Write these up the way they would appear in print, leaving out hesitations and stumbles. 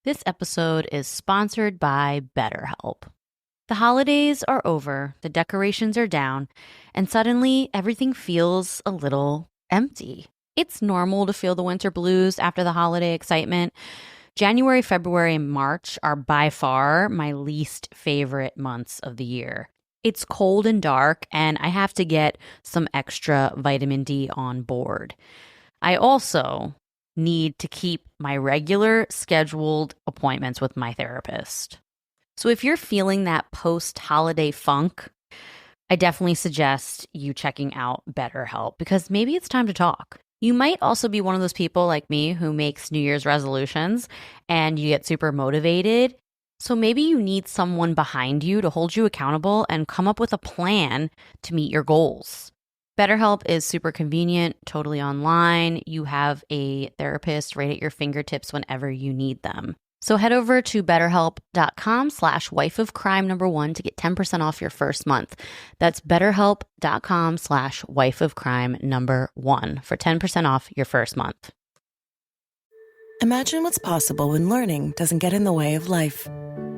This episode is sponsored by BetterHelp. The holidays are over, the decorations are down, and suddenly everything feels a little empty. It's normal to feel the winter blues after the holiday excitement. January, February, and March are by far my least favorite months of the year. It's cold and dark, and I have to get some extra vitamin D on board. I also need to keep my regular scheduled appointments with my therapist. So if you're feeling that post-holiday funk, I definitely suggest you checking out BetterHelp because maybe it's time to talk. You might also be one of those people like me who makes New Year's resolutions and you get super motivated. So maybe you need someone behind you to hold you accountable and come up with a plan to meet your goals. BetterHelp is super convenient, totally online. You have a therapist right at your fingertips whenever you need them. So head over to betterhelp.com/wifeofcrime1 to get 10% off your first month. That's betterhelp.com/wifeofcrime1 for 10% off your first month. Imagine what's possible when learning doesn't get in the way of life.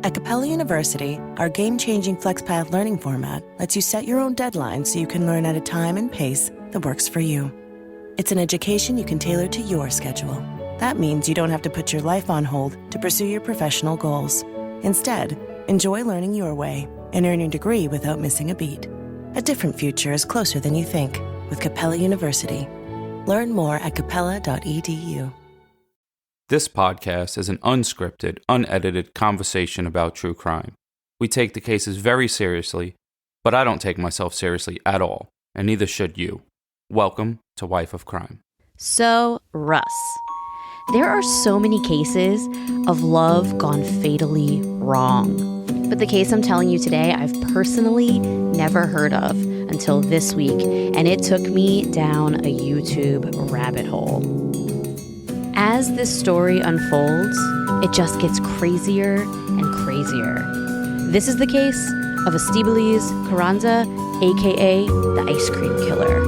At Capella University, our game-changing FlexPath learning format lets you set your own deadlines so you can learn at a time and pace that works for you. It's an education you can tailor to your schedule. That means you don't have to put your life on hold to pursue your professional goals. Instead, enjoy learning your way and earn your degree without missing a beat. A different future is closer than you think with Capella University. Learn more at capella.edu. This podcast is an unscripted, unedited conversation about true crime. We take the cases very seriously, but I don't take myself seriously at all, and neither should you. Welcome to Wife of Crime. So, Russ, there are so many cases of love gone fatally wrong. But the case I'm telling you today, I've personally never heard of until this week, and it took me down a YouTube rabbit hole. As this story unfolds, it just gets crazier and crazier. This is the case of Estibaliz Carranza, aka the Ice Cream Killer.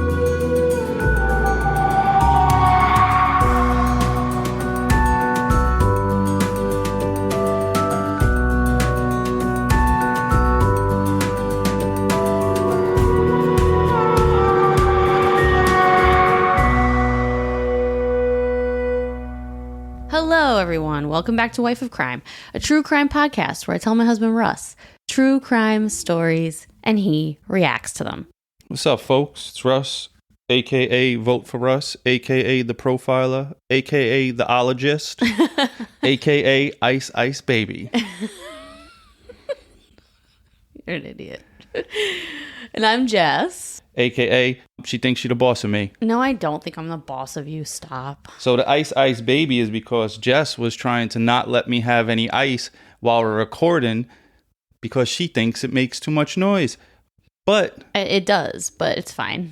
Hello, everyone. Welcome back to Wife of Crime, a true crime podcast where I tell my husband, Russ, true crime stories, and he reacts to them. What's up, folks? It's Russ, a.k.a. Vote for Russ, a.k.a. The Profiler, a.k.a. The Ologist, a.k.a. Ice Ice Baby. You're an idiot. And I'm Jess. A.k.a. she thinks she's the boss of me. No, I don't think I'm the boss of you. Stop. So the Ice Ice Baby is because Jess was trying to not let me have any ice while we're recording because she thinks it makes too much noise. But It does, but it's fine.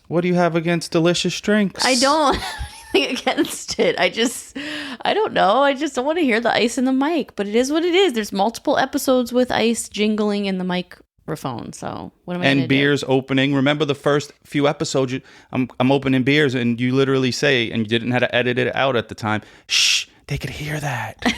What do you have against delicious drinks? I don't have anything against it. I don't know. I just don't want to hear the ice in the mic, but it is what it is. There's multiple episodes with ice jingling in the microphone. So what am I going to do? And beers opening. Remember the first few episodes, I'm opening beers and you literally say, and you didn't have to edit it out at the time, shh, they could hear that.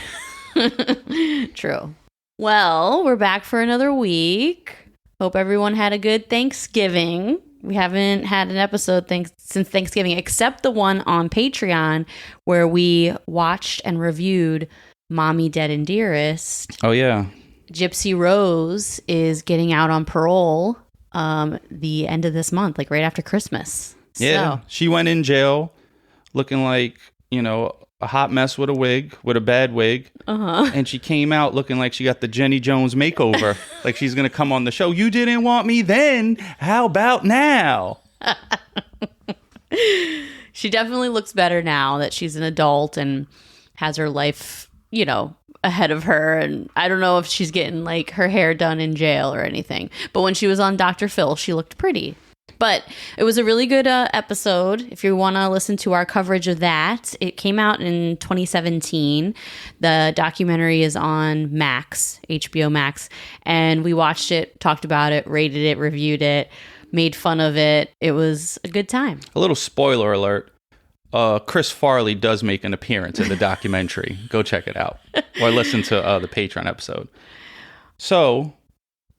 True. Well, we're back for another week. Hope everyone had a good Thanksgiving. We haven't had an episode since Thanksgiving, except the one on Patreon where we watched and reviewed Mommy Dead and Dearest. Oh, yeah. Gypsy Rose is getting out on parole the end of this month, like right after Christmas. Yeah, she went in jail looking like, a hot mess with a bad wig. Uh-huh. And she came out looking like she got the Jenny Jones makeover, like she's going to come on the show. You didn't want me then. How about now? She definitely looks better now that she's an adult and has her life, ahead of her. And I don't know if she's getting like her hair done in jail or anything. But when she was on Dr. Phil, she looked pretty. But it was a really good episode. If you want to listen to our coverage of that, it came out in 2017. The documentary is on Max, HBO Max. And we watched it, talked about it, rated it, reviewed it, made fun of it. It was a good time. A little spoiler alert. Chris Farley does make an appearance in the documentary. Go check it out. Or listen to the Patreon episode. So,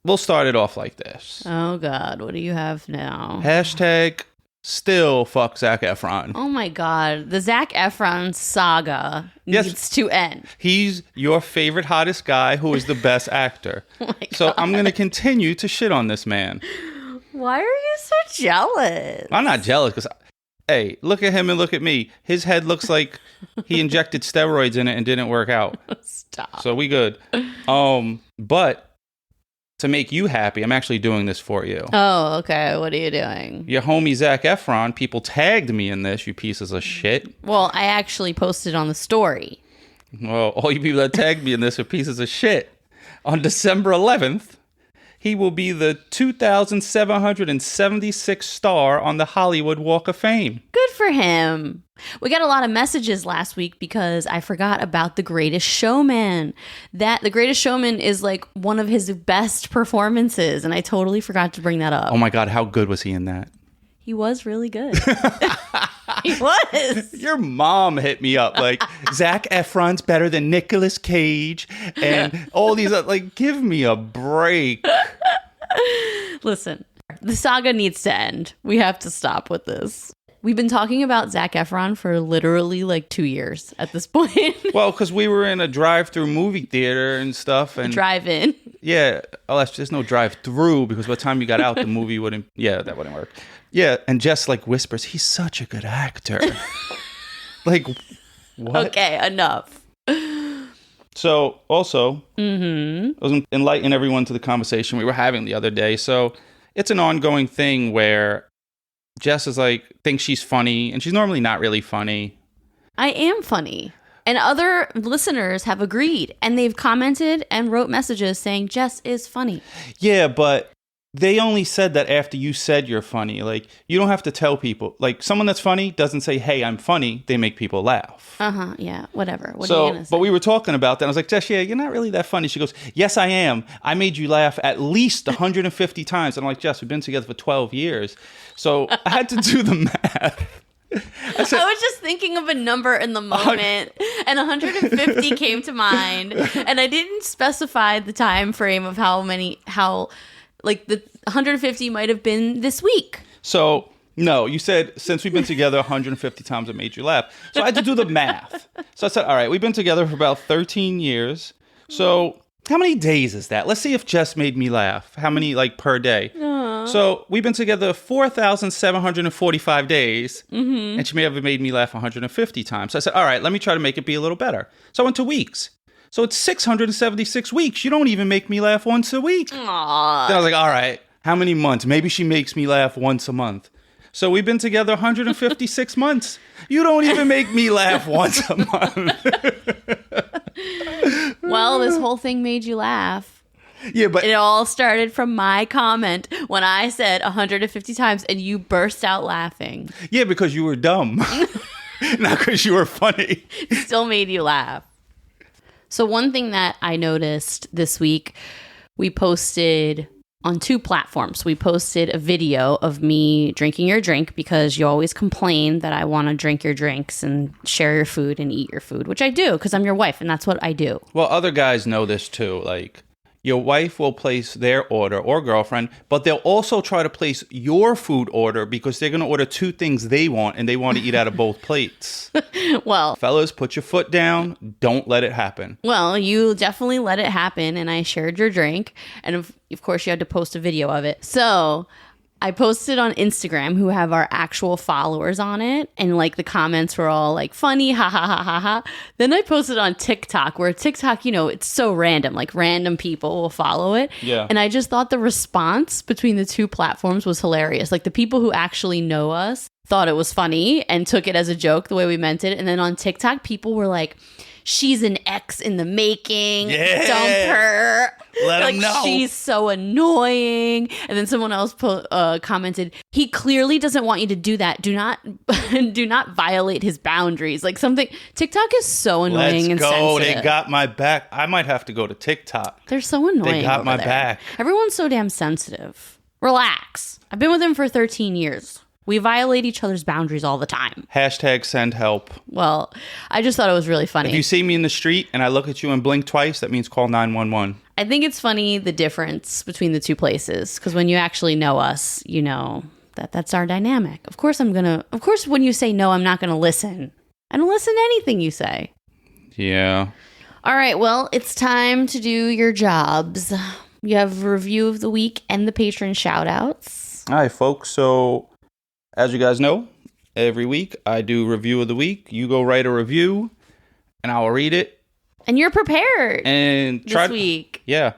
we'll start it off like this. Oh, God. What do you have now? Hashtag still fuck Zac Efron. Oh, my God. The Zac Efron saga needs to end. He's your favorite, hottest guy who is the best actor. Oh my So God. I'm going to continue to shit on this man. Why are you so jealous? I'm not jealous because, hey, look at him and look at me. His head looks like he injected steroids in it and didn't work out. Stop. So we good. But to make you happy, I'm actually doing this for you. Oh, okay. What are you doing? Your homie Zac Efron, people tagged me in this, you pieces of shit. Well, I actually posted on the story. Well, all you people that tagged me in this are pieces of shit. On December 11th, he will be the 2,776th star on the Hollywood Walk of Fame. Good for him. We got a lot of messages last week because I forgot about The Greatest Showman. The Greatest Showman is like one of his best performances, and I totally forgot to bring that up. Oh my God, how good was he in that? He was really good. He was. Your mom hit me up like, Zac Efron's better than Nicolas Cage and all these, like, give me a break. Listen, the saga needs to end. We have to stop with this. We've been talking about Zac Efron for literally like 2 years at this point. Well, because we were in a drive-through movie theater and stuff. And Drive-in. yeah, there's no drive-through because by the time you got out, the movie wouldn't, that wouldn't work. Yeah, and Jess like whispers, he's such a good actor. Like, what? Okay, enough. So, also, I was enlighten everyone to the conversation we were having the other day. So, it's an ongoing thing where Jess is like, thinks she's funny, and she's normally not really funny. I am funny. And other listeners have agreed, and they've commented and wrote messages saying Jess is funny. Yeah, but they only said that after you said you're funny. Like, you don't have to tell people. Like, someone that's funny doesn't say, hey, I'm funny. They make people laugh. Yeah, whatever. What are you going to say? But we were talking about that. I was like, Jess, you're not really that funny. She goes, yes, I am. I made you laugh at least 150 times. And I'm like, Jess, we've been together for 12 years. So I had to do the math. I was just thinking of a number in the moment, and 150 came to mind, and I didn't specify the time frame of how like the 150 might have been this week. So, no, you said since we've been together 150 times, it made you laugh. So I had to do the math. So I said, all right, we've been together for about 13 years. So how many days is that? Let's see if Jess made me laugh. How many, like, per day? So we've been together 4,745 days, and she may have made me laugh 150 times. So I said, all right, let me try to make it be a little better. So I went to weeks. So it's 676 weeks. You don't even make me laugh once a week. Aww. Then I was like, all right, how many months? Maybe she makes me laugh once a month. So we've been together 156 months. You don't even make me laugh once a month. Well, this whole thing made you laugh. Yeah, but it all started from my comment when I said 150 times and you burst out laughing. Yeah, because you were dumb. Not because you were funny. It still made you laugh. So one thing that I noticed this week, we posted on 2 platforms. We posted a video of me drinking your drink because you always complain that I want to drink your drinks and share your food and eat your food, which I do because I'm your wife and that's what I do. Well, other guys know this too. Like, your wife will place their order or girlfriend, but they'll also try to place your food order because they're going to order 2 things they want and they want to eat out of both plates. Well, fellas, put your foot down. Don't let it happen. Well, you definitely let it happen and I shared your drink. And of course, you had to post a video of it. So I posted on Instagram, who have our actual followers on it, and like the comments were all like funny, ha ha ha ha ha. Then I posted on TikTok, where TikTok, it's so random, like random people will follow it. Yeah. And I just thought the response between the 2 platforms was hilarious. Like the people who actually know us thought it was funny and took it as a joke the way we meant it. And then on TikTok, people were like, she's an ex in the making. Yeah. Dump her. Let like, him know. She's so annoying. And then someone else commented, he clearly doesn't want you to do that. Do not violate his boundaries. Like something. TikTok is so annoying and sensitive. They got my back. I might have to go to TikTok. They're so annoying. They got my there. back. Everyone's so damn sensitive. Relax. I've been with him for 13 years. We violate each other's boundaries all the time. Hashtag send help. Well, I just thought it was really funny. If you see me in the street and I look at you and blink twice, that means call 911. I think it's funny the difference between the two places, because when you actually know us, you know that's our dynamic. Of course when you say no, I'm not going to listen. I don't listen to anything you say. Yeah. All right, well, it's time to do your jobs. You have a review of the week and the patron shout-outs. All right, folks. So, as you guys know, every week I do review of the week. You go write a review, and I'll read it. And you're prepared this week. Yeah.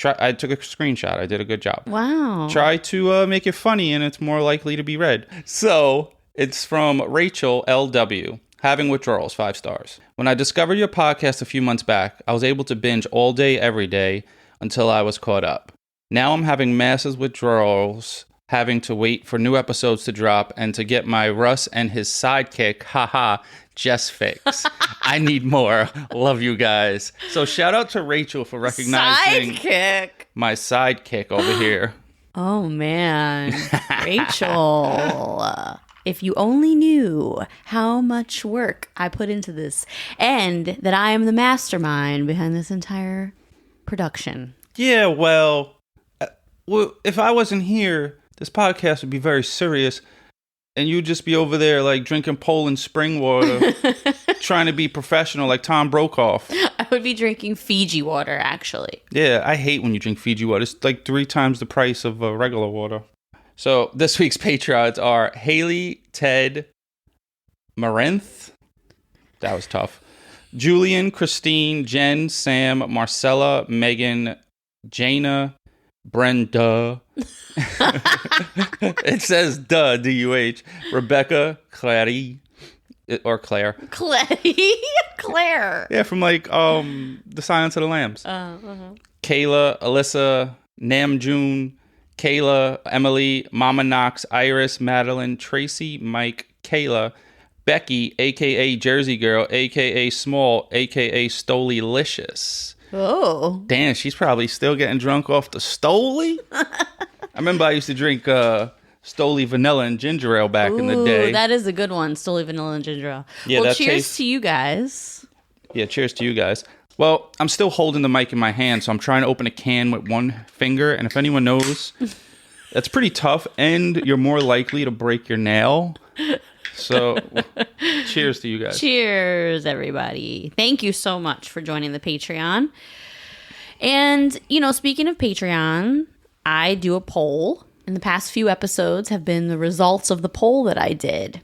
I took a screenshot. I did a good job. Wow. Try to make it funny, and it's more likely to be read. So, it's from Rachel L.W., having withdrawals, 5 stars. When I discovered your podcast a few months back, I was able to binge all day, every day, until I was caught up. Now I'm having massive withdrawals, having to wait for new episodes to drop and to get my Russ and his sidekick, Jess fix. I need more. Love you guys. So shout out to Rachel for recognizing my sidekick over here. Oh, man. Rachel. If you only knew how much work I put into this and that I am the mastermind behind this entire production. Yeah, well, if I wasn't here, this podcast would be very serious and you'd just be over there like drinking Poland spring water, trying to be professional like Tom Brokaw. I would be drinking Fiji water, actually. Yeah, I hate when you drink Fiji water. It's like 3 times the price of regular water. So this week's Patreons are Haley, Ted, Marinth. That was tough. Julian, Christine, Jen, Sam, Marcella, Megan, Jana, Brenda. It says duh, D-U-H. Rebecca, Clary, or Claire. Claire. Yeah, from like The Silence of the Lambs. Kayla, Alyssa, Namjoon, Kayla, Emily, Mama Knox, Iris, Madeline, Tracy, Mike, Kayla, Becky, a.k.a. Jersey Girl, a.k.a. Small, a.k.a. Stolylicious. Oh. Damn, she's probably still getting drunk off the Stoli. I remember I used to drink Stoli vanilla and ginger ale back in the day. That is a good one, Stoli vanilla and ginger ale. Yeah, well, cheers to you guys. Yeah, cheers to you guys. Well, I'm still holding the mic in my hand, so I'm trying to open a can with one finger. And if anyone knows, that's pretty tough, and you're more likely to break your nail. So, cheers to you guys. Cheers, everybody. Thank you so much for joining the Patreon. And, speaking of Patreon, I do a poll. And the past few episodes have been the results of the poll that I did.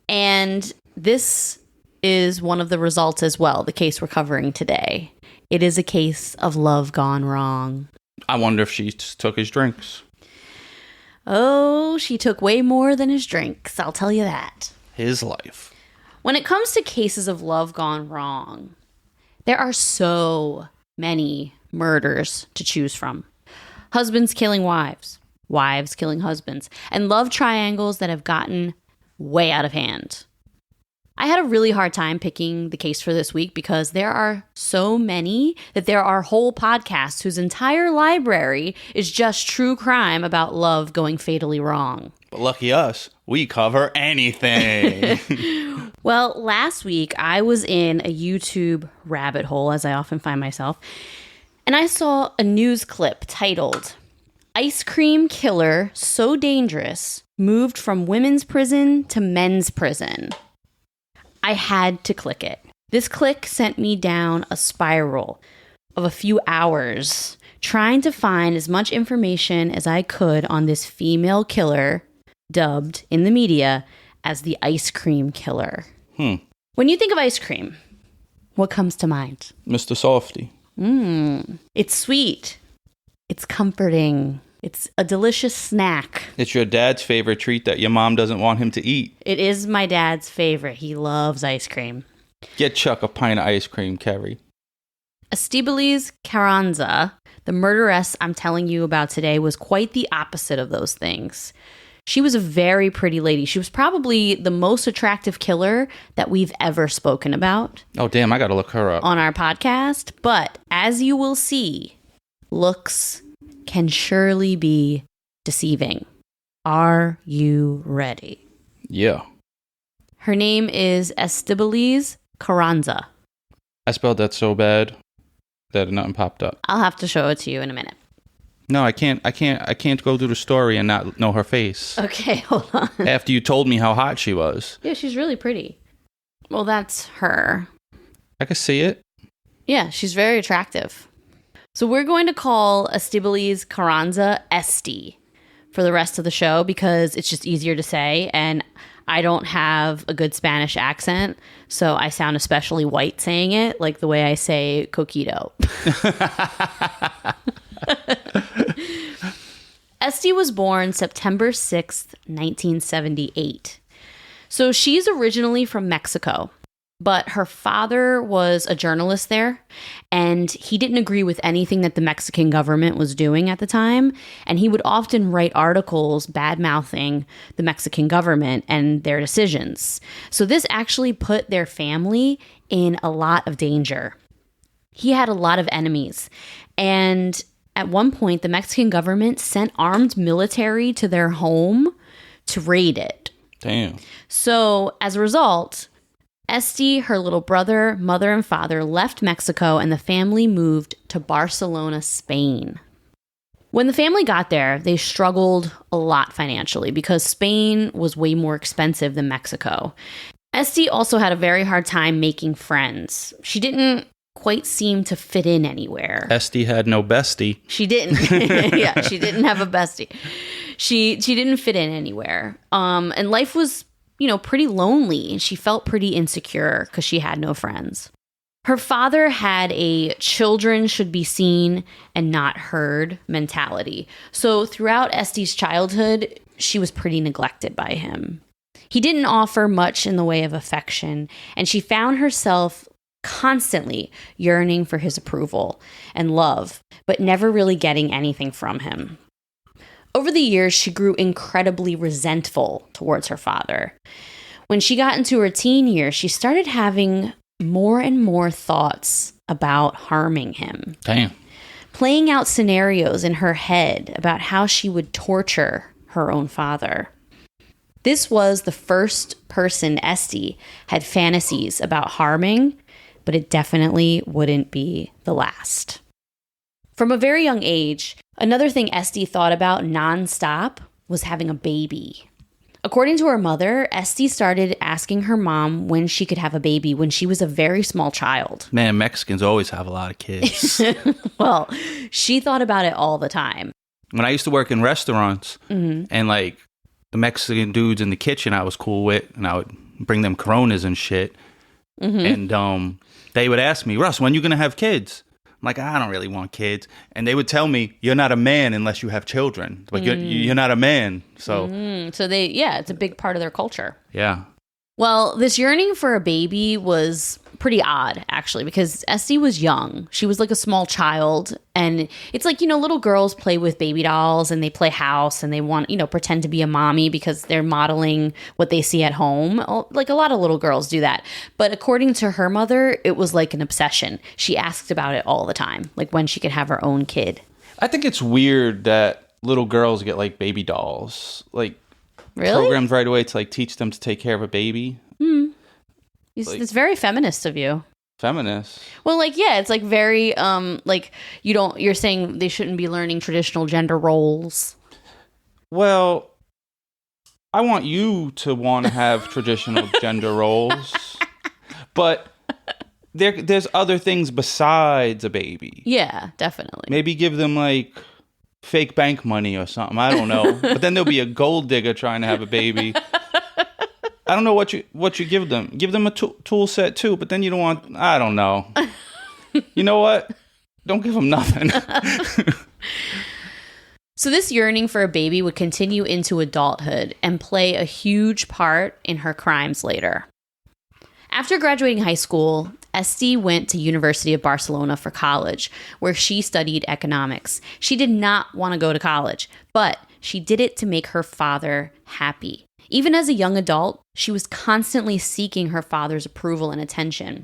And this is one of the results as well, the case we're covering today. It is a case of love gone wrong. I wonder if she took his drinks. Oh, she took way more than his drinks, I'll tell you that. His life. When it comes to cases of love gone wrong, there are so many murders to choose from. Husbands killing wives, wives killing husbands, and love triangles that have gotten way out of hand. I had a really hard time picking the case for this week because there are so many that there are whole podcasts whose entire library is just true crime about love going fatally wrong. But lucky us, we cover anything. Well, last week I was in a YouTube rabbit hole, as I often find myself, and I saw a news clip titled, "Ice Cream Killer So Dangerous Moved from Women's Prison to Men's Prison." I had to click it. This click sent me down a spiral of a few hours trying to find as much information as I could on this female killer dubbed in the media as the ice cream killer. When you think of ice cream, what comes to mind? Mr. Softy. It's sweet. It's comforting. It's a delicious snack. It's your dad's favorite treat that your mom doesn't want him to eat. It is my dad's favorite. He loves ice cream. Get Chuck a pint of ice cream, Kerry. Estibaliz Carranza, the murderess I'm telling you about today, was quite the opposite of those things. She was a very pretty lady. She was probably the most attractive killer that we've ever spoken about. Oh, damn, I gotta look her up. On our podcast. But as you will see, looks can surely be deceiving. Are you ready? Yeah. Her name is Estibaliz Carranza. I spelled that so bad that nothing popped up. I'll have to show it to you in a minute. No, I can't go through the story and not know her face. Okay, hold on. After you told me how hot she was. Yeah, she's really pretty. Well, that's her. I could see it. Yeah, she's very attractive. So we're going to call Estibaliz Carranza Esti for the rest of the show because it's just easier to say, and I don't have a good Spanish accent, so I sound especially white saying it, like the way I say coquito. Esti was born September 6th, 1978. So she's originally from Mexico, but her father was a journalist there, and he didn't agree with anything that the Mexican government was doing at the time, and he would often write articles bad-mouthing the Mexican government and their decisions. So this actually put their family in a lot of danger. He had a lot of enemies, and at one point, the Mexican government sent armed military to their home to raid it. Damn. So as a result, Esti, her little brother, mother, and father left Mexico, and the family moved to Barcelona, Spain. When the family got there, they struggled a lot financially because Spain was way more expensive than Mexico. Esti also had a very hard time making friends. She didn't quite seem to fit in anywhere. Esti had no bestie. She didn't. Yeah, she didn't have a bestie. She didn't fit in anywhere. And life was, pretty lonely, and she felt pretty insecure because she had no friends. Her father had a children should be seen and not heard mentality. So throughout Esti's childhood, she was pretty neglected by him. He didn't offer much in the way of affection, and she found herself constantly yearning for his approval and love, but never really getting anything from him. Over the years, she grew incredibly resentful towards her father. When she got into her teen years, she started having more and more thoughts about harming him. Damn. Playing out scenarios in her head about how she would torture her own father. This was the first person Esti had fantasies about harming, but it definitely wouldn't be the last. From a very young age, another thing Esti thought about nonstop was having a baby. According to her mother, Esti started asking her mom when she could have a baby when she was a very small child. Man, Mexicans always have a lot of kids. Well, she thought about it all the time. When I used to work in restaurants, and the Mexican dudes in the kitchen I was cool with, and I would bring them Coronas and shit, and they would ask me, Russ, when are you going to have kids? I'm like, I don't really want kids. And they would tell me, you're not a man unless you have children. Like, you're not a man. So, it's a big part of their culture. Yeah. Well, this yearning for a baby was pretty odd, actually, because Esti was young. She was like a small child. And it's like, little girls play with baby dolls and they play house and they want, pretend to be a mommy because they're modeling what they see at home. Like a lot of little girls do that. But according to her mother, it was like an obsession. She asked about it all the time, like when she could have her own kid. I think it's weird that little girls get like baby dolls. Like, really? Programs right away to like teach them to take care of a baby. It's very feminist of you. Feminist? Well, it's like very you're saying they shouldn't be learning traditional gender roles. Well, I want you to want to have traditional gender roles, but there's other things besides a baby. Yeah, definitely. Maybe give them like fake bank money or something. I don't know. But then there'll be a gold digger trying to have a baby. I don't know what you give them. Give them a tool set too, but then you don't want. I don't know. You know what? Don't give them nothing. So this yearning for a baby would continue into adulthood and play a huge part in her crimes later. After graduating high school, Esti went to University of Barcelona for college, where she studied economics. She did not want to go to college, but she did it to make her father happy. Even as a young adult, she was constantly seeking her father's approval and attention.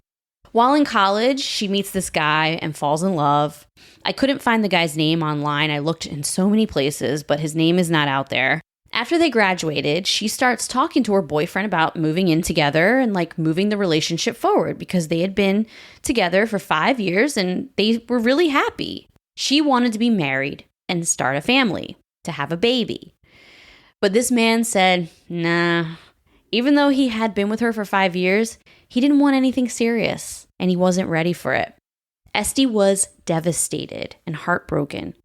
While in college, she meets this guy and falls in love. I couldn't find the guy's name online. I looked in so many places, but his name is not out there. After they graduated, she starts talking to her boyfriend about moving in together and like moving the relationship forward because they had been together for 5 years and they were really happy. She wanted to be married and start a family, to have a baby. But this man said, nah. Even though he had been with her for 5 years, he didn't want anything serious and he wasn't ready for it. Esti was devastated and heartbroken.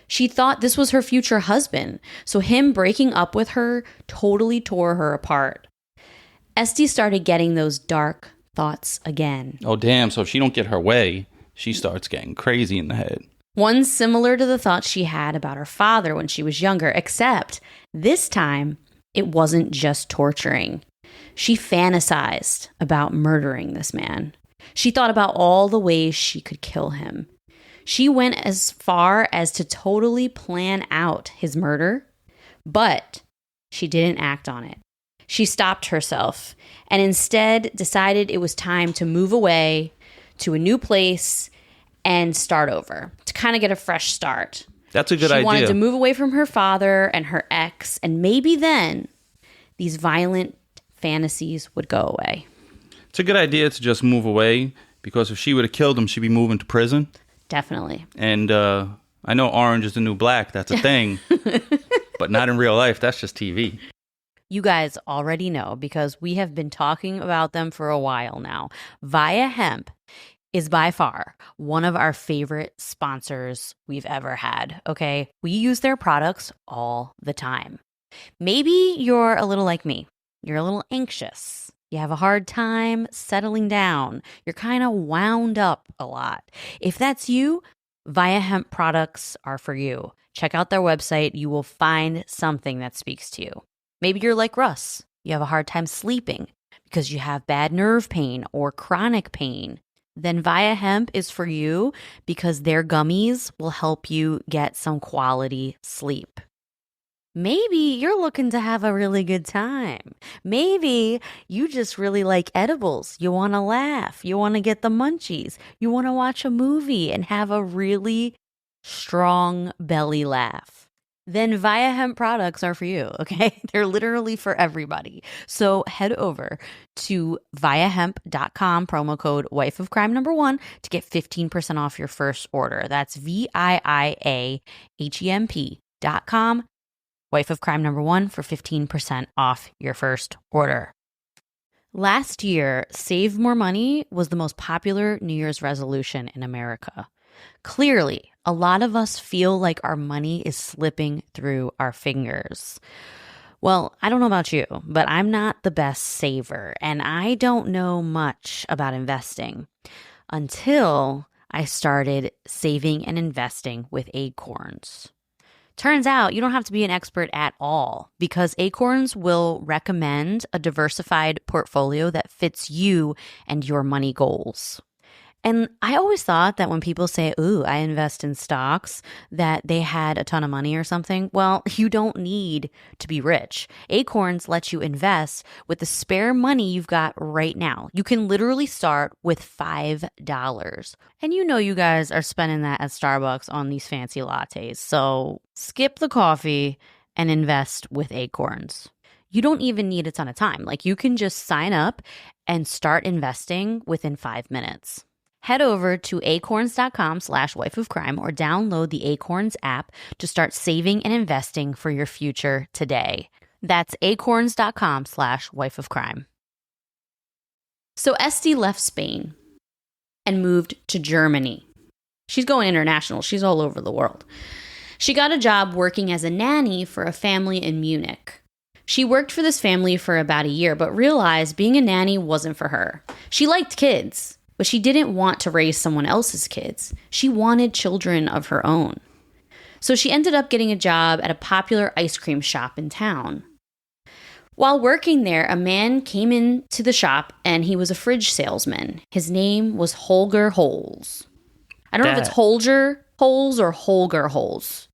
She thought this was her future husband, so him breaking up with her totally tore her apart. Esti started getting those dark thoughts again. Oh, damn. So if she don't get her way, she starts getting crazy in the head. One similar to the thoughts she had about her father when she was younger, except this time it wasn't just torturing. She fantasized about murdering this man. She thought about all the ways she could kill him. She went as far as to totally plan out his murder, but she didn't act on it. She stopped herself and instead decided it was time to move away to a new place and start over, to kind of get a fresh start. That's a good idea. She wanted to move away from her father and her ex, and maybe then these violent fantasies would go away. It's a good idea to just move away, because if she would have killed him, she'd be moving to prison. Definitely. And I know orange is the new black. That's a thing. But not in real life. That's just TV. You guys already know because we have been talking about them for a while now. Via Hemp is by far one of our favorite sponsors we've ever had, okay? We use their products all the time. Maybe you're a little like me. You're a little anxious. You have a hard time settling down. You're kind of wound up a lot. If that's you, Via Hemp products are for you. Check out their website. You will find something that speaks to you. Maybe you're like Russ. You have a hard time sleeping because you have bad nerve pain or chronic pain. Then Via Hemp is for you because their gummies will help you get some quality sleep. Maybe you're looking to have a really good time. Maybe you just really like edibles. You want to laugh. You want to get the munchies. You want to watch a movie and have a really strong belly laugh. Then Via Hemp products are for you, okay? They're literally for everybody. So head over to viahemp.com, promo code wifeofcrime1 to get 15% off your first order. That's VIIAHEMP.com. Wife of Crime #1 for 15% off your first order. Last year, Save More Money was the most popular New Year's resolution in America. Clearly, a lot of us feel like our money is slipping through our fingers. Well, I don't know about you, but I'm not the best saver, and I don't know much about investing until I started saving and investing with Acorns. Turns out you don't have to be an expert at all because Acorns will recommend a diversified portfolio that fits you and your money goals. And I always thought that when people say, ooh, I invest in stocks, that they had a ton of money or something. Well, you don't need to be rich. Acorns lets you invest with the spare money you've got right now. You can literally start with $5. And you know you guys are spending that at Starbucks on these fancy lattes. So skip the coffee and invest with Acorns. You don't even need a ton of time. Like you can just sign up and start investing within 5 minutes. Head over to acorns.com/wifeofcrime or download the Acorns app to start saving and investing for your future today. That's acorns.com/wifeofcrime. So Esti left Spain and moved to Germany. She's going international. She's all over the world. She got a job working as a nanny for a family in Munich. She worked for this family for about a year, but realized being a nanny wasn't for her. She liked kids, but she didn't want to raise someone else's kids. She wanted children of her own. So she ended up getting a job at a popular ice cream shop in town. While working there, a man came into the shop and he was a fridge salesman. His name was Holger Holes. I don't know if it's Holger Holes or Holger Holes.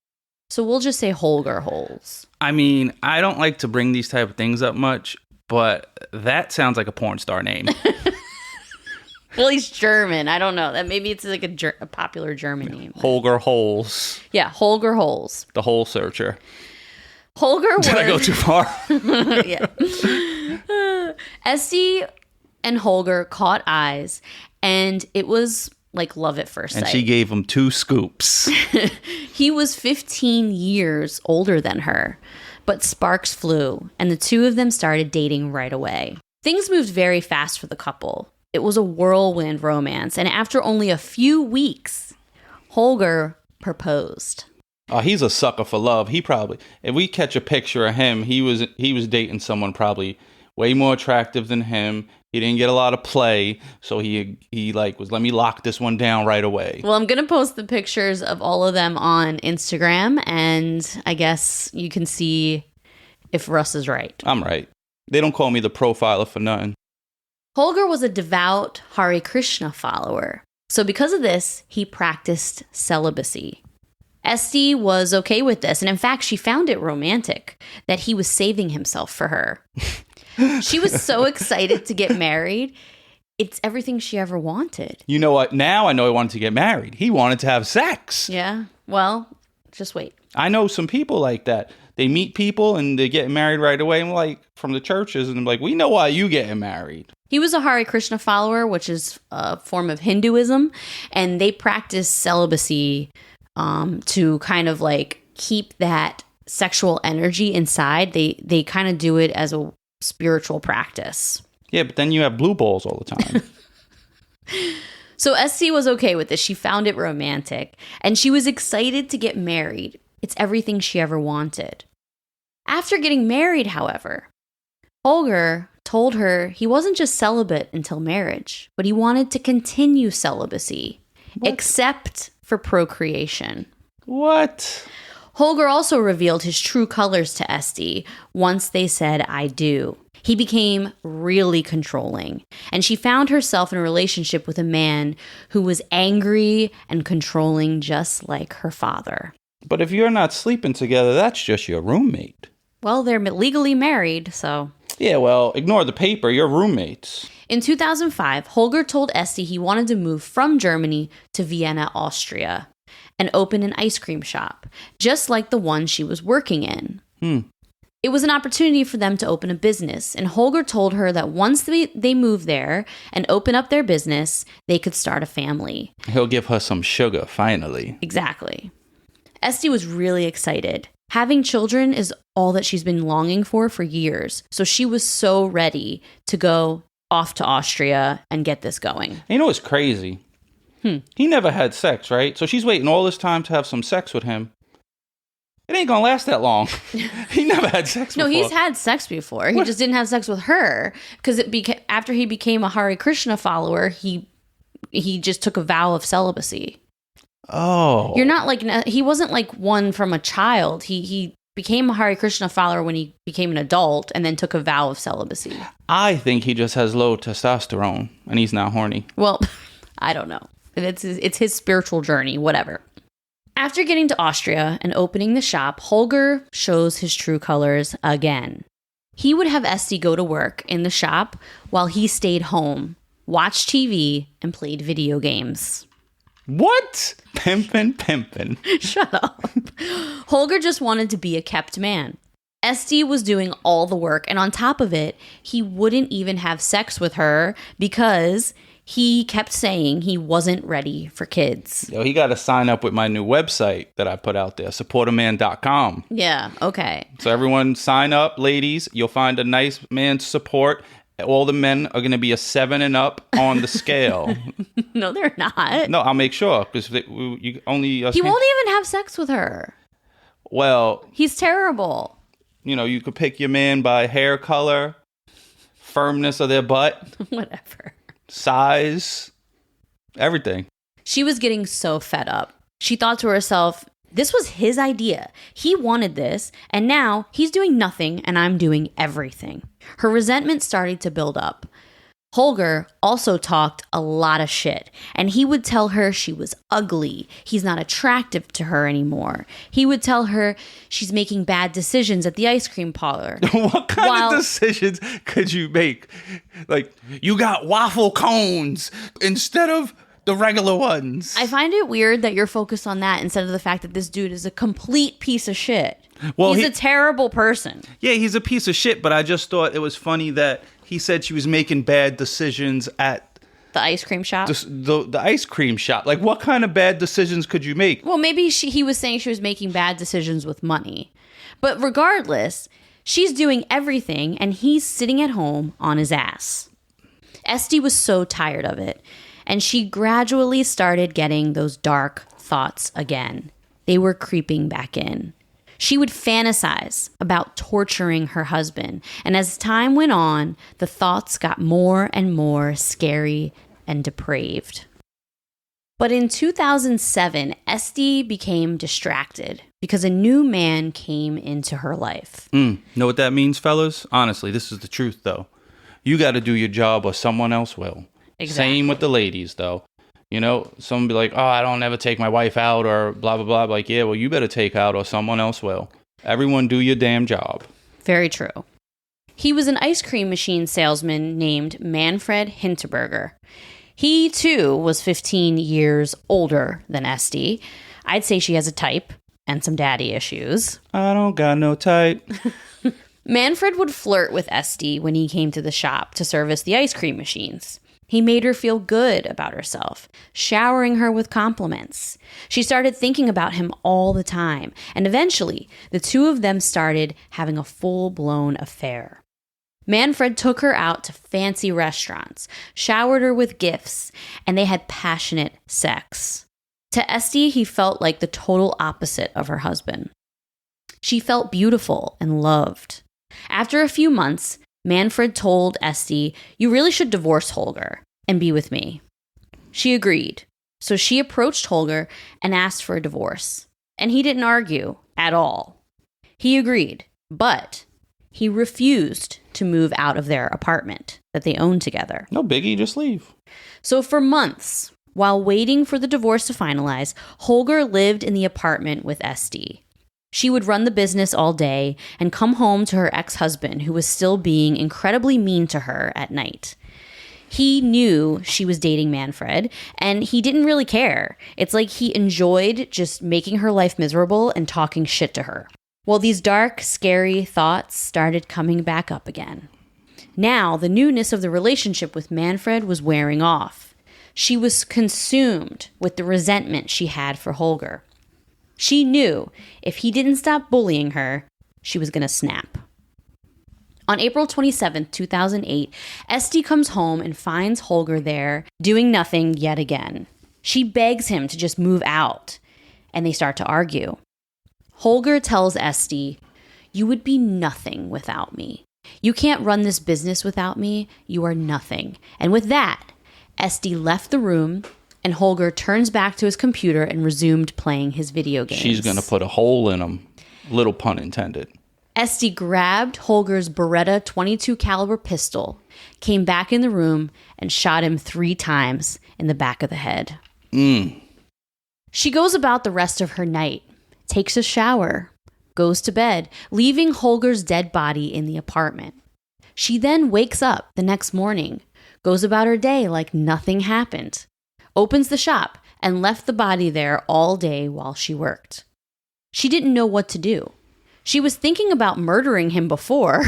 So we'll just say Holger Holes. I mean, I don't like to bring these type of things up much, but that sounds like a porn star name. Well, he's German. I don't know. That maybe it's like a popular German name. Holger Holes. Yeah, Holger Holes. The hole searcher. Holger was... Did I go too far? Yeah. Esti and Holger caught eyes, and it was like love at first sight. And she gave him 2 scoops. He was 15 years older than her, but sparks flew, and the two of them started dating right away. Things moved very fast for the couple. It was a whirlwind romance, and after only a few weeks, Holger proposed. Oh, he's a sucker for love. He probably, if we catch a picture of him, he was dating someone probably way more attractive than him. He didn't get a lot of play, so he was, let me lock this one down right away. Well, I'm going to post the pictures of all of them on Instagram, and I guess you can see if Russ is right. I'm right. They don't call me the profiler for nothing. Holger was a devout Hare Krishna follower, so because of this, he practiced celibacy. Esti was okay with this, and in fact, she found it romantic that he was saving himself for her. She was so excited to get married. It's everything she ever wanted. You know what? Now I know he wanted to get married. He wanted to have sex. Yeah. Well, just wait. I know some people like that. They meet people and they get married right away, and like from the churches, and they're like, we know why you getting married. He was a Hare Krishna follower, which is a form of Hinduism, and they practice celibacy to kind of like keep that sexual energy inside. They kind of do it as a spiritual practice. Yeah, but then you have blue balls all the time. So Esti was okay with this. She found it romantic, and she was excited to get married. It's everything she ever wanted. After getting married, however, Holger told her he wasn't just celibate until marriage, but he wanted to continue celibacy, except for procreation. What? Holger also revealed his true colors to Esti once they said, I do. He became really controlling, and she found herself in a relationship with a man who was angry and controlling just like her father. But if you're not sleeping together, that's just your roommate. Well, they're legally married, so... Yeah, well, ignore the paper. You're roommates. In 2005, Holger told Esti he wanted to move from Germany to Vienna, Austria, and open an ice cream shop, just like the one she was working in. It was an opportunity for them to open a business, and Holger told her that once they move there and open up their business, they could start a family. He'll give her some sugar, finally. Exactly. Esti was really excited. Having children is all that she's been longing for years, so she was so ready to go off to Austria and get this going. You know what's crazy? He never had sex, right? So she's waiting all this time to have some sex with him. It ain't gonna last that long. He never had sex before. No, he's had sex before. He just didn't have sex with her because after he became a Hare Krishna follower, he just took a vow of celibacy. Oh. You're not like, he wasn't like one from a child. He became a Hare Krishna follower when he became an adult and then took a vow of celibacy. I think he just has low testosterone and he's not horny. Well, I don't know. It's his spiritual journey, whatever. After getting to Austria and opening the shop, Holger shows his true colors again. He would have Esti go to work in the shop while he stayed home, watched TV, and played video games. What? Pimpin'. Shut up. Holger just wanted to be a kept man. Esti was doing all the work, and on top of it, he wouldn't even have sex with her because he kept saying he wasn't ready for kids. Yo, he got to sign up with my new website that I put out there, supportaman.com. Yeah, okay. So everyone sign up, ladies. You'll find a nice man to support. All the men are going to be a 7 and up on the scale. No, they're not. No, I'll make sure because you only. He won't even have sex with her. Well, he's terrible. You know, you could pick your man by hair color, firmness of their butt, whatever, size, everything. She was getting so fed up. She thought to herself, this was his idea. He wanted this, and now he's doing nothing, and I'm doing everything. Her resentment started to build up. Holger also talked a lot of shit, and he would tell her she was ugly. He's not attractive to her anymore. He would tell her she's making bad decisions at the ice cream parlor. What kind of decisions could you make? Like, you got waffle cones instead of the regular ones. I find it weird that you're focused on that instead of the fact that this dude is a complete piece of shit. Well, he's a terrible person. Yeah, he's a piece of shit, but I just thought it was funny that he said she was making bad decisions at the ice cream shop. The ice cream shop. Like, what kind of bad decisions could you make? Well, maybe he was saying she was making bad decisions with money. But regardless, she's doing everything, and he's sitting at home on his ass. Esti was so tired of it, and she gradually started getting those dark thoughts again. They were creeping back in. She would fantasize about torturing her husband, and as time went on, the thoughts got more and more scary and depraved. But in 2007, Esti became distracted because a new man came into her life. Know what that means, fellas? Honestly, this is the truth, though. You got to do your job or someone else will. Exactly. Same with the ladies, though. You know, someone be like, oh, I don't ever take my wife out or blah, blah, blah. Like, yeah, well, you better take out or someone else will. Everyone do your damn job. Very true. He was an ice cream machine salesman named Manfred Hinterberger. He, too, was 15 years older than Esti. I'd say she has a type and some daddy issues. I don't got no type. Manfred would flirt with Esti when he came to the shop to service the ice cream machines. He made her feel good about herself, showering her with compliments. She started thinking about him all the time, and eventually, the two of them started having a full-blown affair. Manfred took her out to fancy restaurants, showered her with gifts, and they had passionate sex. To Esti, he felt like the total opposite of her husband. She felt beautiful and loved. After a few months, Manfred told Esti, you really should divorce Holger and be with me. She agreed. So she approached Holger and asked for a divorce. And he didn't argue at all. He agreed, but he refused to move out of their apartment that they owned together. No biggie, just leave. So for months, while waiting for the divorce to finalize, Holger lived in the apartment with Esti. She would run the business all day and come home to her ex-husband, who was still being incredibly mean to her at night. He knew she was dating Manfred, and he didn't really care. It's like he enjoyed just making her life miserable and talking shit to her. Well, these dark, scary thoughts started coming back up again. Now, the newness of the relationship with Manfred was wearing off. She was consumed with the resentment she had for Holger. She knew if he didn't stop bullying her, she was going to snap. On April 27, 2008, Esti comes home and finds Holger there doing nothing yet again. She begs him to just move out, and they start to argue. Holger tells Esti, you would be nothing without me. You can't run this business without me. You are nothing. And with that, Esti left the room, and Holger turns back to his computer and resumed playing his video games. She's going to put a hole in him. Little pun intended. Esti grabbed Holger's Beretta .22 caliber pistol, came back in the room, and shot him 3 times in the back of the head. She goes about the rest of her night, takes a shower, goes to bed, leaving Holger's dead body in the apartment. She then wakes up the next morning, goes about her day like nothing happened, opens the shop, and left the body there all day while she worked. She didn't know what to do. She was thinking about murdering him before,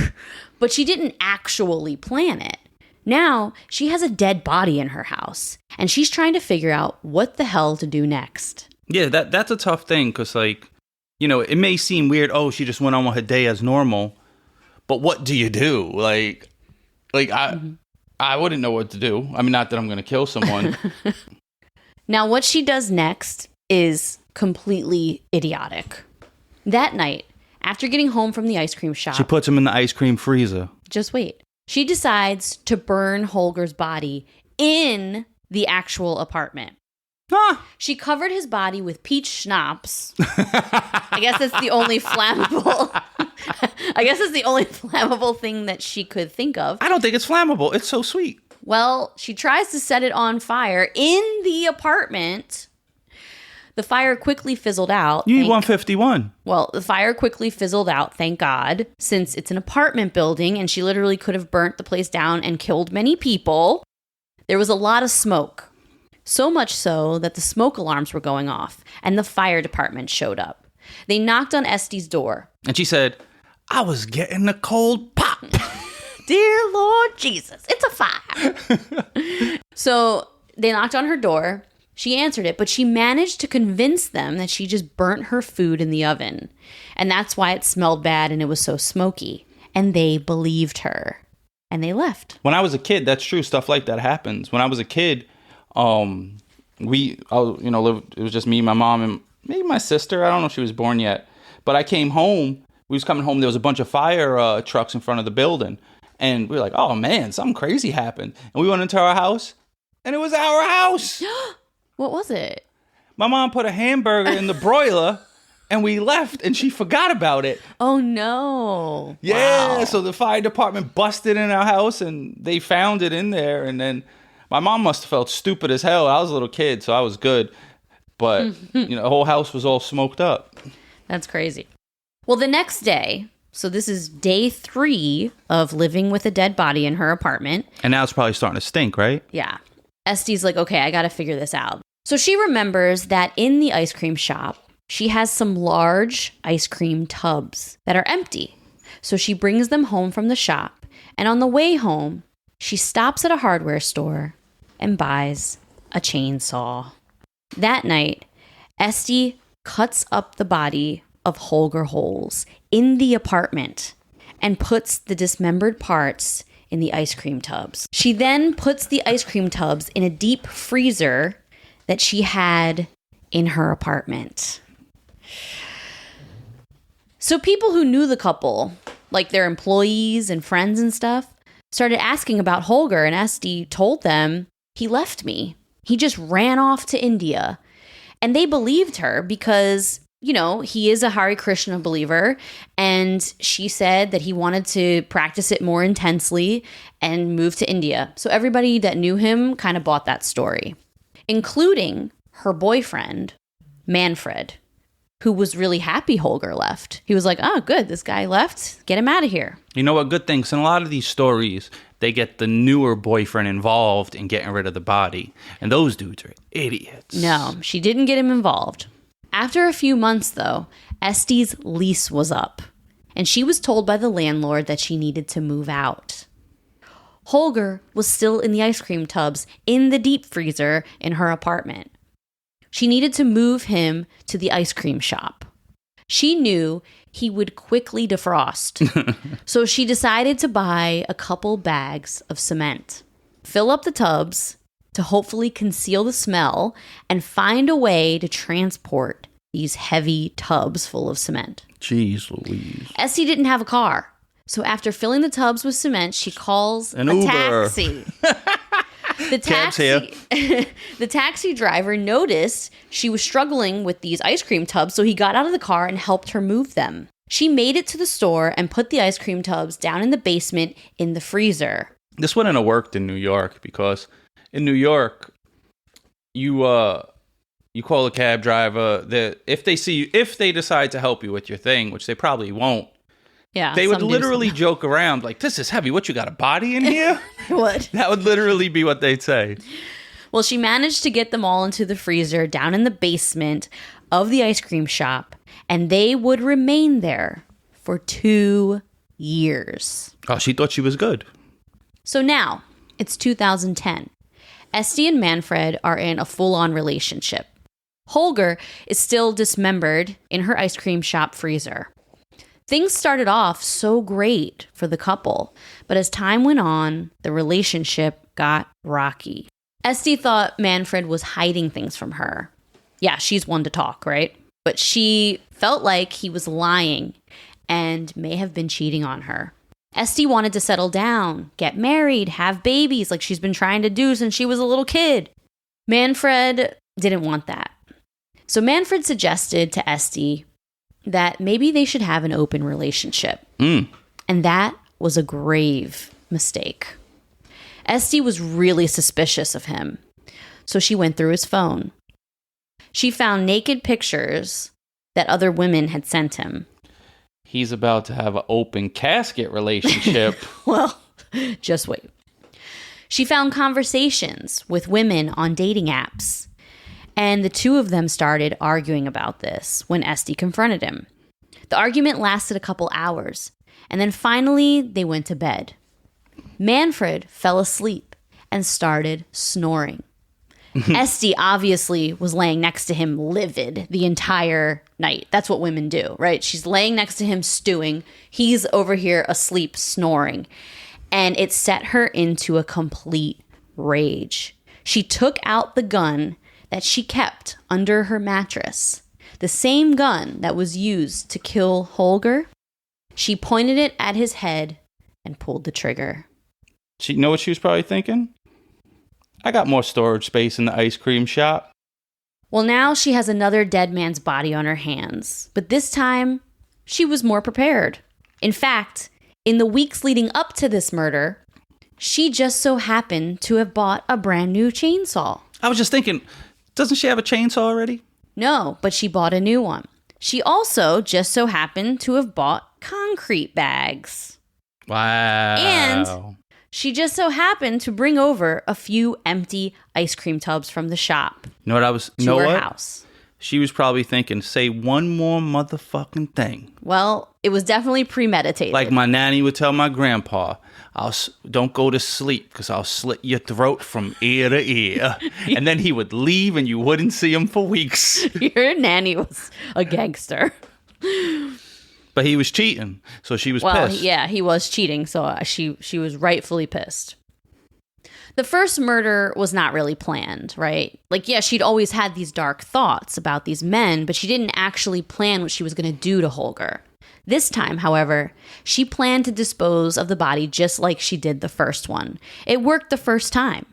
but she didn't actually plan it. Now, she has a dead body in her house, and she's trying to figure out what the hell to do next. Yeah, that's a tough thing, because, like, you know, it may seem weird, oh, she just went on with her day as normal, but what do you do? Like I wouldn't know what to do. I mean, not that I'm going to kill someone. Now, what she does next is completely idiotic. That night, after getting home from the ice cream shop... She puts him in the ice cream freezer. Just wait. She decides to burn Holger's body in the actual apartment. Ah. She covered his body with peach schnapps. I guess that's the only flammable... I guess it's the only flammable thing that she could think of. I don't think it's flammable. It's so sweet. Well, she tries to set it on fire in the apartment. The fire quickly fizzled out. You need 151. Well, the fire quickly fizzled out, thank God, since it's an apartment building and she literally could have burnt the place down and killed many people. There was a lot of smoke. So much so that the smoke alarms were going off and the fire department showed up. They knocked on Esti's door. And she said, I was getting a cold pop. Dear Lord Jesus, it's a fire. So they knocked on her door. She answered it, but she managed to convince them that she just burnt her food in the oven. And that's why it smelled bad and it was so smoky. And they believed her. And they left. When I was a kid, that's true. Stuff like that happens. When I was a kid, it was just me, my mom, and maybe my sister. I don't know if she was born yet. But I came home. We was coming home. There was a bunch of fire trucks in front of the building. And we were like, oh, man, something crazy happened. And we went into our house, and it was our house. What was it? My mom put a hamburger in the broiler, and we left, and she forgot about it. Oh, no. Yeah, Wow. so the fire department busted in our house, and they found it in there. And then my mom must have felt stupid as hell. I was a little kid, so I was good. But, the whole house was all smoked up. That's crazy. Well, the next day, so this is day 3 of living with a dead body in her apartment. And now it's probably starting to stink, right? Yeah. Esti's like, okay, I got to figure this out. So she remembers that in the ice cream shop, she has some large ice cream tubs that are empty. So she brings them home from the shop. And on the way home, she stops at a hardware store and buys a chainsaw. That night, Esti cuts up the body of Holger Holes in the apartment and puts the dismembered parts in the ice cream tubs. She then puts the ice cream tubs in a deep freezer that she had in her apartment. So people who knew the couple, like their employees and friends and stuff, started asking about Holger, and Esti told them, he left me. He just ran off to India. And they believed her because, he is a Hare Krishna believer, and she said that he wanted to practice it more intensely and move to India. So everybody that knew him kind of bought that story, including her boyfriend, Manfred, who was really happy Holger left. He was like, oh, good, this guy left. Get him out of here. You know what? Good things. In a lot of these stories, they get the newer boyfriend involved in getting rid of the body. And those dudes are idiots. No, she didn't get him involved. After a few months, though, Esti's lease was up, and she was told by the landlord that she needed to move out. Holger was still in the ice cream tubs in the deep freezer in her apartment. She needed to move him to the ice cream shop. She knew he would quickly defrost, so she decided to buy a couple bags of cement, fill up the tubs to hopefully conceal the smell, and find a way to transport these heavy tubs full of cement. Jeez Louise. Esti didn't have a car, so after filling the tubs with cement, she calls An a Uber. taxi. The taxi driver noticed she was struggling with these ice cream tubs, so he got out of the car and helped her move them. She made it to the store and put the ice cream tubs down in the basement in the freezer. This wouldn't have worked in New York because in New York, you call a cab driver. If they see you, if they decide to help you with your thing, which they probably won't, Yeah, they would some literally dudes- joke around like, "This is heavy. What, you got a body in here?" What? That would literally be what they'd say. Well, she managed to get them all into the freezer down in the basement of the ice cream shop, and they would remain there for 2 years. Oh, she thought she was good. So now, it's 2010. Esti and Manfred are in a full-on relationship. Holger is still dismembered in her ice cream shop freezer. Things started off so great for the couple, but as time went on, the relationship got rocky. Esti thought Manfred was hiding things from her. Yeah, she's one to talk, right? But she felt like he was lying and may have been cheating on her. Esti wanted to settle down, get married, have babies like she's been trying to do since she was a little kid. Manfred didn't want that. So Manfred suggested to Esti that maybe they should have an open relationship. And that was a grave mistake. Esti was really suspicious of him, so she went through his phone. She found naked pictures that other women had sent him. He's about to have an open casket relationship. Well, just wait. She found conversations with women on dating apps. And the two of them started arguing about this when Esti confronted him. The argument lasted a couple hours, and then finally they went to bed. Manfred fell asleep and started snoring. Esti obviously was laying next to him livid the entire night. That's what women do, right? She's laying next to him stewing. He's over here asleep snoring. And it set her into a complete rage. She took out the gun that she kept under her mattress, the same gun that was used to kill Holger. She pointed it at his head and pulled the trigger. She know what she was probably thinking? I got more storage space in the ice cream shop. Well, now she has another dead man's body on her hands, but this time she was more prepared. In fact, in the weeks leading up to this murder, she just so happened to have bought a brand new chainsaw. I was just thinking, doesn't she have a chainsaw already? No, but she bought a new one. She also just so happened to have bought concrete bags. Wow. And she just so happened to bring over a few empty ice cream tubs from the shop You know what I was? to her house. She was probably thinking, say one more motherfucking thing. Well, it was definitely premeditated. Like my nanny would tell my grandpa, don't go to sleep because I'll slit your throat from ear to ear. And then he would leave and you wouldn't see him for weeks. Your nanny was a gangster. But he was cheating, so she was pissed. Yeah, he was cheating, so she was rightfully pissed. The first murder was not really planned, right? Like, yeah, she'd always had these dark thoughts about these men, but she didn't actually plan what she was going to do to Holger. This time, however, she planned to dispose of the body just like she did the first one. It worked the first time.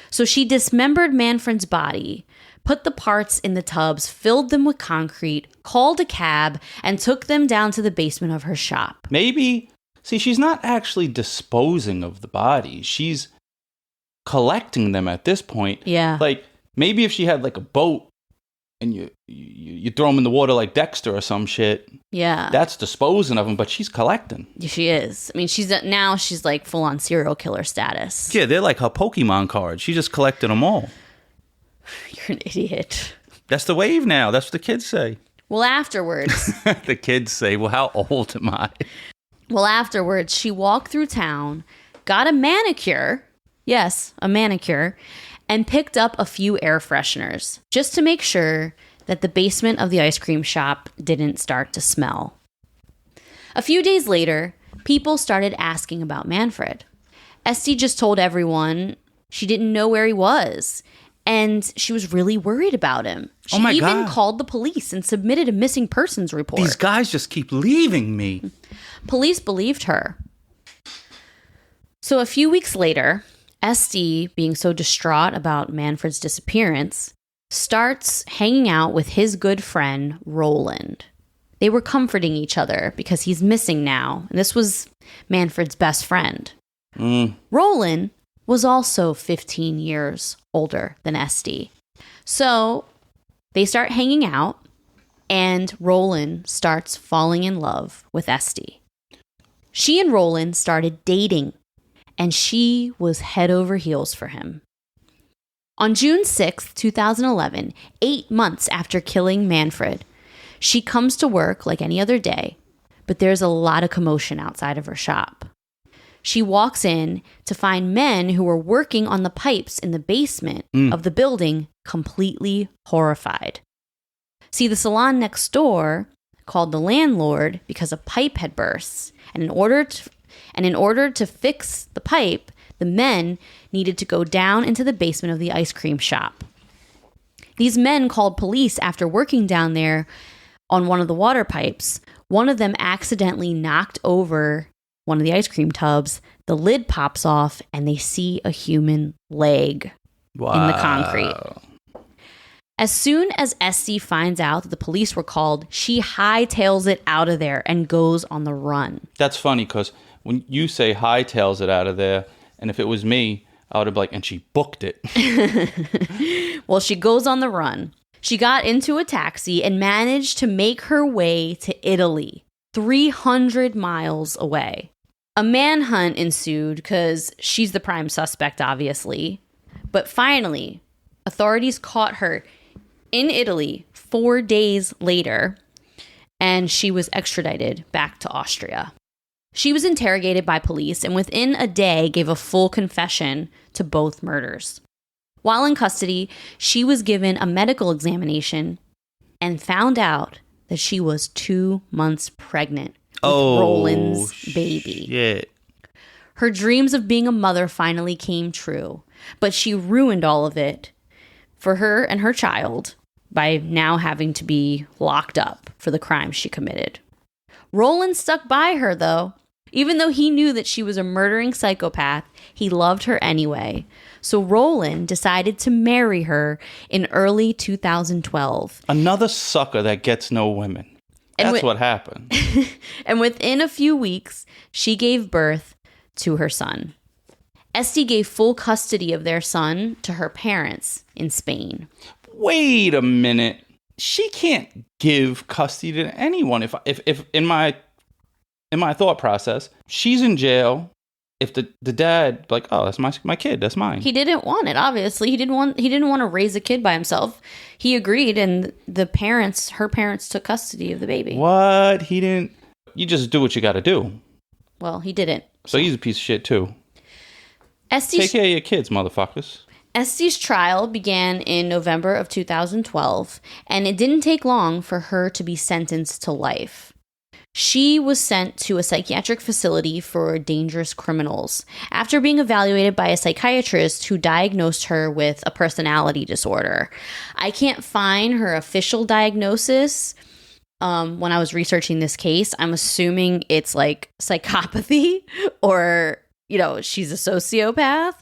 So she dismembered Manfred's body, put the parts in the tubs, filled them with concrete, called a cab, and took them down to the basement of her shop. Maybe, see, she's not actually disposing of the bodies. She's collecting them at this point. Yeah. Like, maybe if she had like a boat and you throw them in the water like Dexter or some shit. Yeah. That's disposing of them, but she's collecting. She is. I mean, she's like full on serial killer status. Yeah, they're like her Pokemon cards. She just collected them all. You're an idiot. That's the wave now. That's what the kids say. Well, afterwards. The kids say, well, how old am I? Well, afterwards, she walked through town, got a manicure. Yes, a manicure. And picked up a few air fresheners just to make sure that the basement of the ice cream shop didn't start to smell. A few days later, people started asking about Manfred. Esti just told everyone she didn't know where he was, and she was really worried about him. She even called the police and submitted a missing persons report. These guys just keep leaving me. Police believed her. So a few weeks later, Esti, being so distraught about Manfred's disappearance, starts hanging out with his good friend, Roland. They were comforting each other because he's missing now, and this was Manfred's best friend. Roland was also 15 years older than Esti. So they start hanging out, and Roland starts falling in love with Esti. She and Roland started dating, and she was head over heels for him. On June 6th, 2011, 8 months after killing Manfred, she comes to work like any other day, but there's a lot of commotion outside of her shop. She walks in to find men who were working on the pipes in the basement of the building completely horrified. See, the salon next door called the landlord because a pipe had burst, and in order to fix the pipe, the men needed to go down into the basement of the ice cream shop. These men called police after working down there on one of the water pipes. One of them accidentally knocked over one of the ice cream tubs. The lid pops off, and they see a human leg in the concrete. As soon as Esti finds out that the police were called, she hightails it out of there and goes on the run. That's funny because when you say hightails it out of there, and if it was me, I would have been like, and she booked it. Well, she goes on the run. She got into a taxi and managed to make her way to Italy, 300 miles away. A manhunt ensued because she's the prime suspect, obviously. But finally, authorities caught her in Italy 4 days later, and she was extradited back to Austria. She was interrogated by police and within a day gave a full confession to both murders. While in custody, she was given a medical examination and found out that she was 2 months pregnant with Roland's baby. Shit. Her dreams of being a mother finally came true, but she ruined all of it for her and her child by now having to be locked up for the crimes she committed. Roland stuck by her, though. Even though he knew that she was a murdering psychopath, he loved her anyway. So Roland decided to marry her in early 2012. Another sucker that gets no women. That's what happened. And within a few weeks, she gave birth to her son. Esti gave full custody of their son to her parents in Spain. Wait a minute. She can't give custody to anyone. If in my thought process, she's in jail. If the dad like, oh, that's my kid, that's mine. He didn't want it. Obviously, he didn't want to raise a kid by himself. He agreed, and her parents took custody of the baby. What? He didn't. You just do what you got to do. Well, he didn't. So he's a piece of shit too. Take care of your kids, motherfuckers. Esti's trial began in November of 2012, and it didn't take long for her to be sentenced to life. She was sent to a psychiatric facility for dangerous criminals after being evaluated by a psychiatrist who diagnosed her with a personality disorder. I can't find her official diagnosis. When I was researching this case, I'm assuming it's like psychopathy or, she's a sociopath.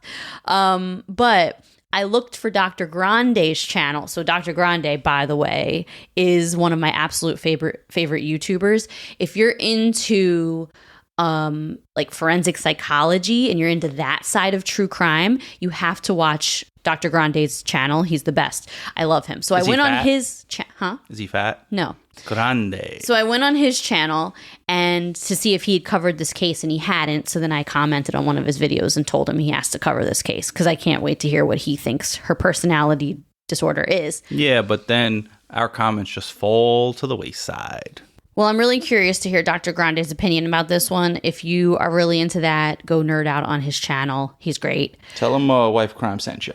But I looked for Dr. Grande's channel. So Dr. Grande, by the way, is one of my absolute favorite YouTubers. If you're into like forensic psychology and you're into that side of true crime, you have to watch Dr. Grande's channel. He's the best. I love him. So I went on his channel. Is he fat? No. Grande. So I went on his channel and to see if he had covered this case, and he hadn't. So then I commented on one of his videos and told him he has to cover this case because I can't wait to hear what he thinks her personality disorder is. Yeah, but then our comments just fall to the wayside. Well, I'm really curious to hear Dr. Grande's opinion about this one. If you are really into that, go nerd out on his channel. He's great. Tell him Wife Crime sent you.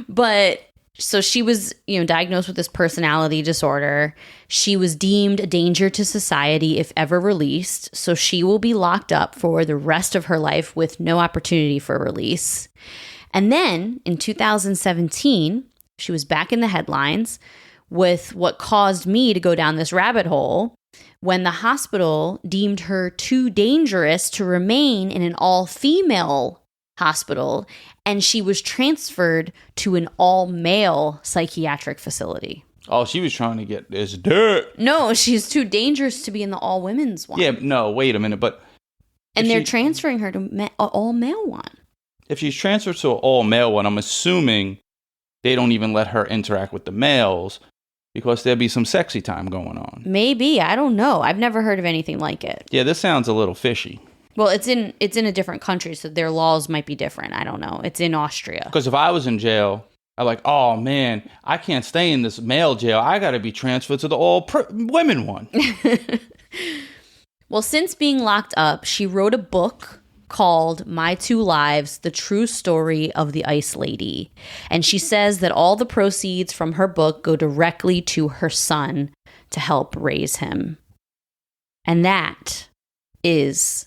But so she was, diagnosed with this personality disorder. She was deemed a danger to society if ever released. So she will be locked up for the rest of her life with no opportunity for release. And then in 2017, she was back in the headlines with what caused me to go down this rabbit hole when the hospital deemed her too dangerous to remain in an all-female hospital, and she was transferred to an all-male psychiatric facility. Oh, she was trying to get this dirt. No, she's too dangerous to be in the all-women's one. Yeah, no, wait a minute, but... And they're transferring her to an all-male one. If she's transferred to an all-male one, I'm assuming they don't even let her interact with the males because there'll be some sexy time going on. Maybe. I don't know. I've never heard of anything like it. Yeah, this sounds a little fishy. Well, it's in a different country, so their laws might be different. I don't know. It's in Austria. Because if I was in jail, I'm like, oh man, I can't stay in this male jail. I got to be transferred to the all-women one. Well, since being locked up, she wrote a book called My Two Lives, The True Story of the Ice Lady. And she says that all the proceeds from her book go directly to her son to help raise him. And that is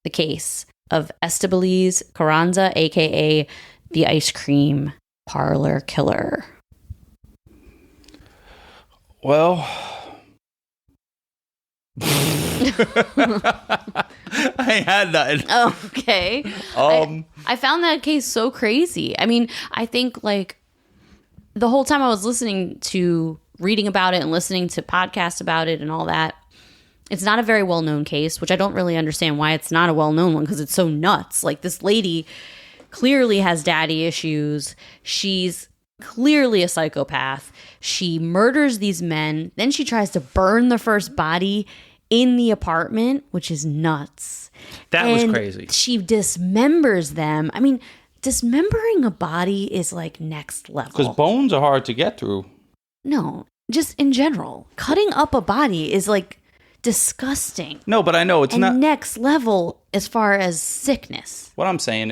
the case of Estibaliz Carranza, a.k.a. the ice cream parlor killer. Well... I had nothing. Okay. I found that case so crazy. I mean, I think like the whole time I was reading about it and listening to podcasts about it and all that, it's not a very well-known case, which I don't really understand why it's not a well-known one because it's so nuts. Like this lady clearly has daddy issues. She's clearly a psychopath. She murders these men. Then she tries to burn the first body in the apartment, which is nuts. That was crazy. She dismembers them. I mean, dismembering a body is like next level. Because bones are hard to get through. No, just in general. Cutting up a body is like disgusting. No, but I know it's and not next level as far as sickness. what I'm saying.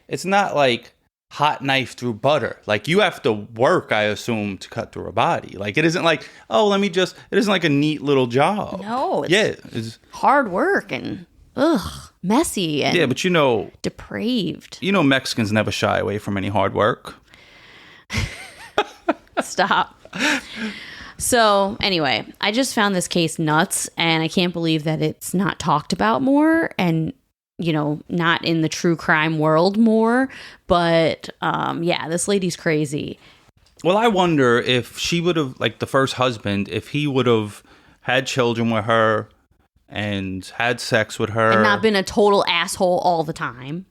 It's not like hot knife through butter. Like you have to work, I assume, to cut through a body. Like it isn't like, oh, it isn't like a neat little job. No, it's hard work and messy and but depraved. Mexicans never shy away from any hard work. Stop. So anyway, I just found this case nuts, and I can't believe that it's not talked about more and, not in the true crime world more. But this lady's crazy. Well, I wonder if she would have, like the first husband, if he would have had children with her and had sex with her. And not been a total asshole all the time.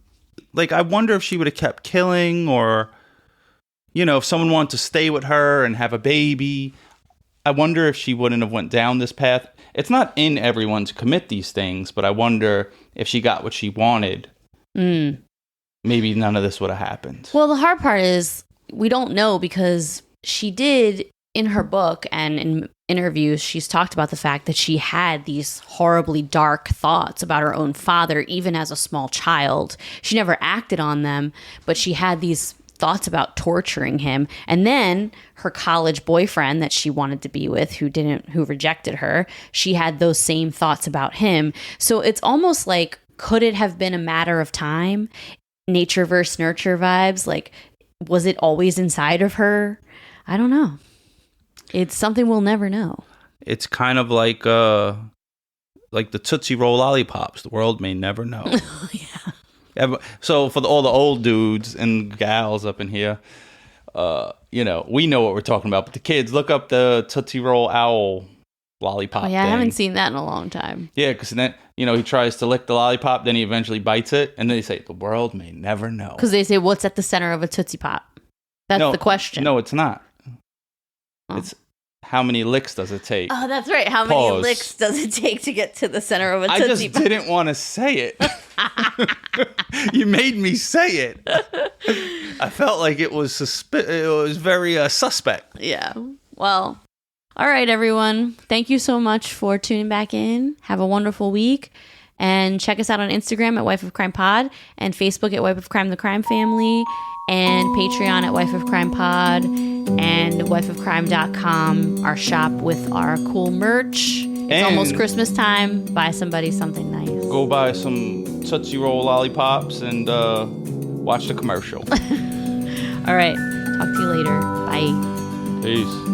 Like, I wonder if she would have kept killing, or, if someone wanted to stay with her and have a baby. I wonder if she wouldn't have went down this path. It's not in everyone to commit these things, but I wonder if she got what she wanted. Maybe none of this would have happened. Well, the hard part is we don't know, because she did, in her book and in interviews, she's talked about the fact that she had these horribly dark thoughts about her own father, even as a small child. She never acted on them, but she had these thoughts about torturing him. And then her college boyfriend that she wanted to be with, who rejected her, she had those same thoughts about him. So it's almost like, could it have been a matter of time? Nature versus nurture vibes. Like, was it always inside of her? I don't know. It's something we'll never know. It's kind of like the Tootsie Roll lollipops. The world may never know. Yeah. So for all the old dudes and gals up in here, we know what we're talking about. But the kids, look up the Tootsie Roll owl lollipop. Oh, yeah, thing. I haven't seen that in a long time. Yeah, because then, he tries to lick the lollipop, then he eventually bites it, and then they say, the world may never know. Because they say, what's at the center of a Tootsie Pop? That's the question. No, it's not. Oh. It's how many licks does it take? Oh, that's right. How many licks does it take to get to the center of a Tootsie Pop? I just didn't want to say it. You made me say it. I felt like it was very suspect. Yeah. Well, all right, everyone. Thank you so much for tuning back in. Have a wonderful week. And check us out on Instagram at Wife of Crime Pod, and Facebook at Wife of Crime, the Crime Family, and Patreon at Wife of Crime Pod, and wifeofcrime.com, our shop with our cool merch. It's almost Christmas time. Buy somebody something nice. Go buy some Tootsie Roll lollipops and watch the commercial. All right. Talk to you later. Bye. Peace.